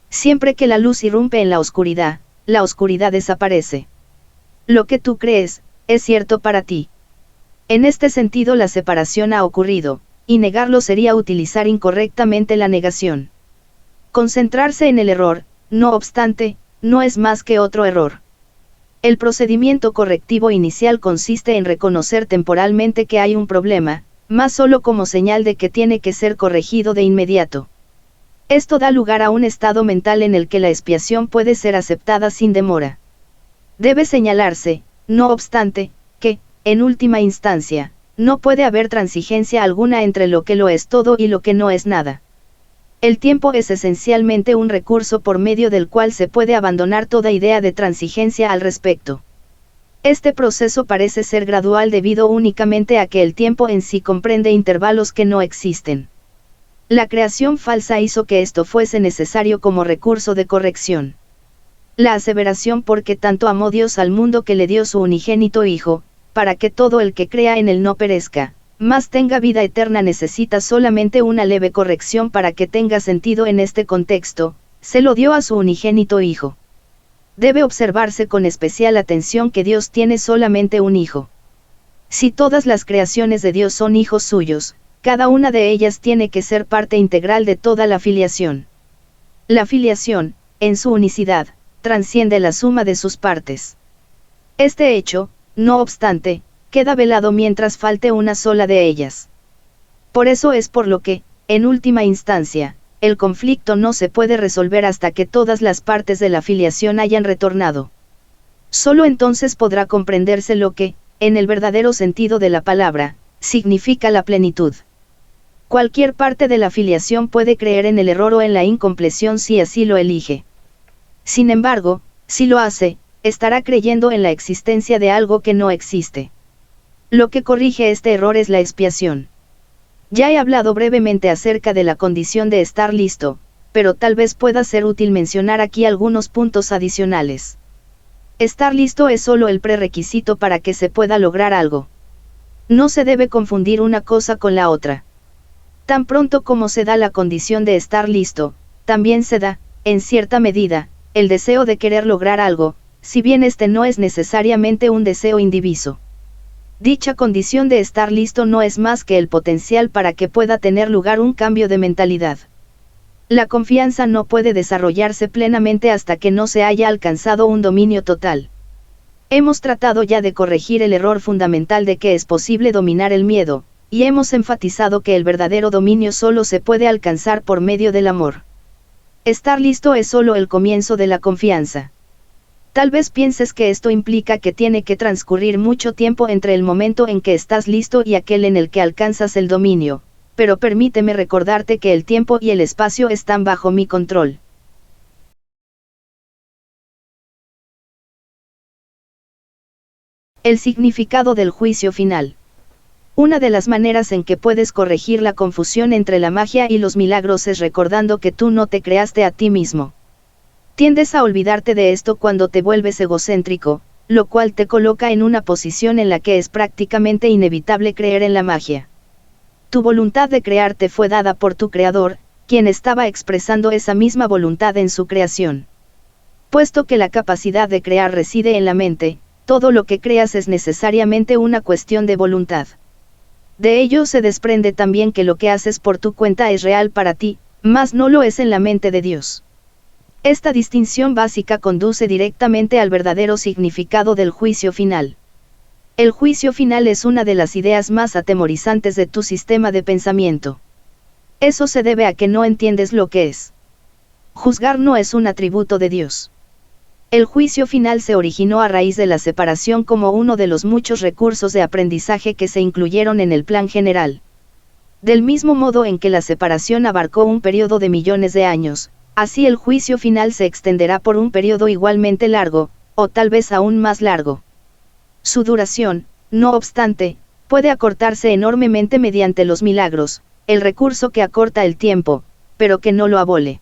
Siempre que la luz irrumpe en la oscuridad desaparece. Lo que tú crees, es cierto para ti. En este sentido la separación ha ocurrido, y negarlo sería utilizar incorrectamente la negación. Concentrarse en el error, no obstante, no es más que otro error. El procedimiento correctivo inicial consiste en reconocer temporalmente que hay un problema, mas solo como señal de que tiene que ser corregido de inmediato. Esto da lugar a un estado mental en el que la expiación puede ser aceptada sin demora. Debe señalarse, no obstante, que, en última instancia, no puede haber transigencia alguna entre lo que lo es todo y lo que no es nada. El tiempo es esencialmente un recurso por medio del cual se puede abandonar toda idea de transigencia al respecto. Este proceso parece ser gradual debido únicamente a que el tiempo en sí comprende intervalos que no existen. La creación falsa hizo que esto fuese necesario como recurso de corrección. La aseveración porque tanto amó Dios al mundo que le dio su unigénito Hijo, para que todo el que crea en él no perezca, mas tenga vida eterna necesita solamente una leve corrección para que tenga sentido en este contexto, se lo dio a su unigénito Hijo. Debe observarse con especial atención que Dios tiene solamente un Hijo. Si todas las creaciones de Dios son hijos suyos, cada una de ellas tiene que ser parte integral de toda la filiación. La filiación, en su unicidad, transciende la suma de sus partes. Este hecho, no obstante, queda velado mientras falte una sola de ellas. Por eso es por lo que, en última instancia, el conflicto no se puede resolver hasta que todas las partes de la filiación hayan retornado. Solo entonces podrá comprenderse lo que, en el verdadero sentido de la palabra, significa la plenitud. Cualquier parte de la filiación puede creer en el error o en la incompleción si así lo elige. Sin embargo, si lo hace, estará creyendo en la existencia de algo que no existe. Lo que corrige este error es la expiación. Ya he hablado brevemente acerca de la condición de estar listo, pero tal vez pueda ser útil mencionar aquí algunos puntos adicionales. Estar listo es solo el prerequisito para que se pueda lograr algo. No se debe confundir una cosa con la otra. Tan pronto como se da la condición de estar listo, también se da, en cierta medida, el deseo de querer lograr algo, si bien este no es necesariamente un deseo indiviso. Dicha condición de estar listo no es más que el potencial para que pueda tener lugar un cambio de mentalidad. La confianza no puede desarrollarse plenamente hasta que no se haya alcanzado un dominio total. Hemos tratado ya de corregir el error fundamental de que es posible dominar el miedo, y hemos enfatizado que el verdadero dominio solo se puede alcanzar por medio del amor. Estar listo es solo el comienzo de la confianza. Tal vez pienses que esto implica que tiene que transcurrir mucho tiempo entre el momento en que estás listo y aquel en el que alcanzas el dominio, pero permíteme recordarte que el tiempo y el espacio están bajo mi control. El significado del juicio final. Una de las maneras en que puedes corregir la confusión entre la magia y los milagros es recordando que tú no te creaste a ti mismo. Tiendes a olvidarte de esto cuando te vuelves egocéntrico, lo cual te coloca en una posición en la que es prácticamente inevitable creer en la magia. Tu voluntad de crearte fue dada por tu creador, quien estaba expresando esa misma voluntad en su creación. Puesto que la capacidad de crear reside en la mente, todo lo que creas es necesariamente una cuestión de voluntad. De ello se desprende también que lo que haces por tu cuenta es real para ti, mas no lo es en la mente de Dios. Esta distinción básica conduce directamente al verdadero significado del juicio final. El juicio final es una de las ideas más atemorizantes de tu sistema de pensamiento. Eso se debe a que no entiendes lo que es. Juzgar no es un atributo de Dios. El juicio final se originó a raíz de la separación como uno de los muchos recursos de aprendizaje que se incluyeron en el plan general. Del mismo modo en que la separación abarcó un periodo de millones de años, así el juicio final se extenderá por un periodo igualmente largo, o tal vez aún más largo. Su duración, no obstante, puede acortarse enormemente mediante los milagros, el recurso que acorta el tiempo, pero que no lo abole.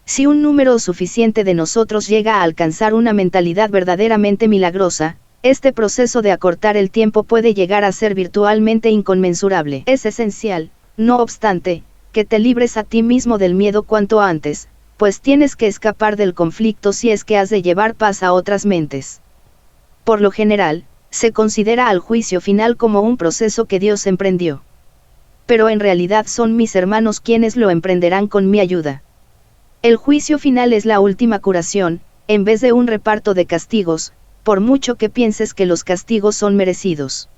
Si un número suficiente de nosotros llega a alcanzar una mentalidad verdaderamente milagrosa, este proceso de acortar el tiempo puede llegar a ser virtualmente inconmensurable. Es esencial, no obstante, que te libres a ti mismo del miedo cuanto antes, pues tienes que escapar del conflicto si es que has de llevar paz a otras mentes. Por lo general, se considera al juicio final como un proceso que Dios emprendió. Pero en realidad son mis hermanos quienes lo emprenderán con mi ayuda. El juicio final es la última curación, en vez de un reparto de castigos, por mucho que pienses que los castigos son merecidos.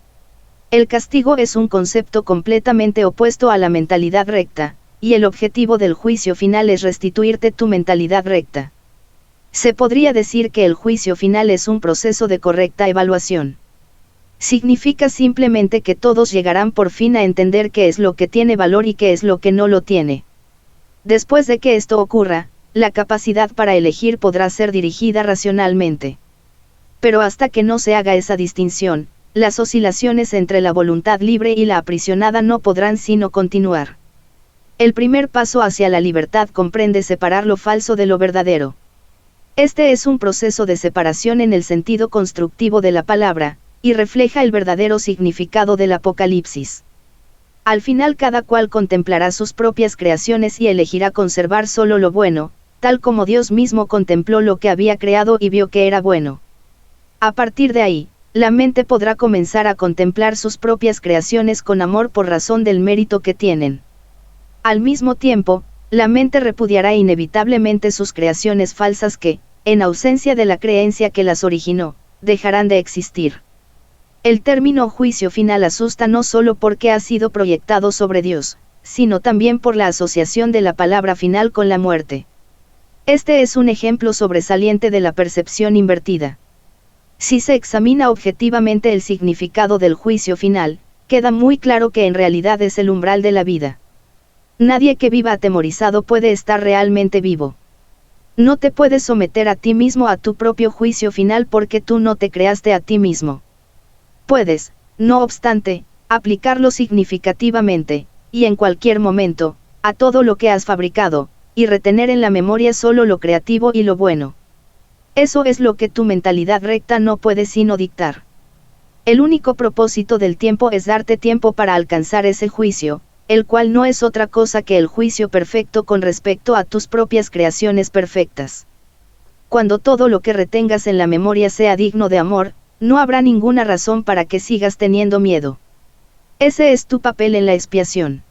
El castigo es un concepto completamente opuesto a la mentalidad recta, y el objetivo del juicio final es restituirte tu mentalidad recta. Se podría decir que el juicio final es un proceso de correcta evaluación. Significa simplemente que todos llegarán por fin a entender qué es lo que tiene valor y qué es lo que no lo tiene. Después de que esto ocurra, la capacidad para elegir podrá ser dirigida racionalmente. Pero hasta que no se haga esa distinción, las oscilaciones entre la voluntad libre y la aprisionada no podrán sino continuar. El primer paso hacia la libertad comprende separar lo falso de lo verdadero. Este es un proceso de separación en el sentido constructivo de la palabra, y refleja el verdadero significado del Apocalipsis. Al final cada cual contemplará sus propias creaciones y elegirá conservar solo lo bueno, tal como Dios mismo contempló lo que había creado y vio que era bueno. A partir de ahí, la mente podrá comenzar a contemplar sus propias creaciones con amor por razón del mérito que tienen. Al mismo tiempo, la mente repudiará inevitablemente sus creaciones falsas que, en ausencia de la creencia que las originó, dejarán de existir. El término juicio final asusta no solo porque ha sido proyectado sobre Dios, sino también por la asociación de la palabra final con la muerte. Este es un ejemplo sobresaliente de la percepción invertida. Si se examina objetivamente el significado del juicio final, queda muy claro que en realidad es el umbral de la vida. Nadie que viva atemorizado puede estar realmente vivo. No te puedes someter a ti mismo a tu propio juicio final porque tú no te creaste a ti mismo. Puedes, no obstante, aplicarlo significativamente, y en cualquier momento, a todo lo que has fabricado, y retener en la memoria solo lo creativo y lo bueno. Eso es lo que tu mentalidad recta no puede sino dictar. El único propósito del tiempo es darte tiempo para alcanzar ese juicio, el cual no es otra cosa que el juicio perfecto con respecto a tus propias creaciones perfectas. Cuando todo lo que retengas en la memoria sea digno de amor, no habrá ninguna razón para que sigas teniendo miedo. Ese es tu papel en la expiación.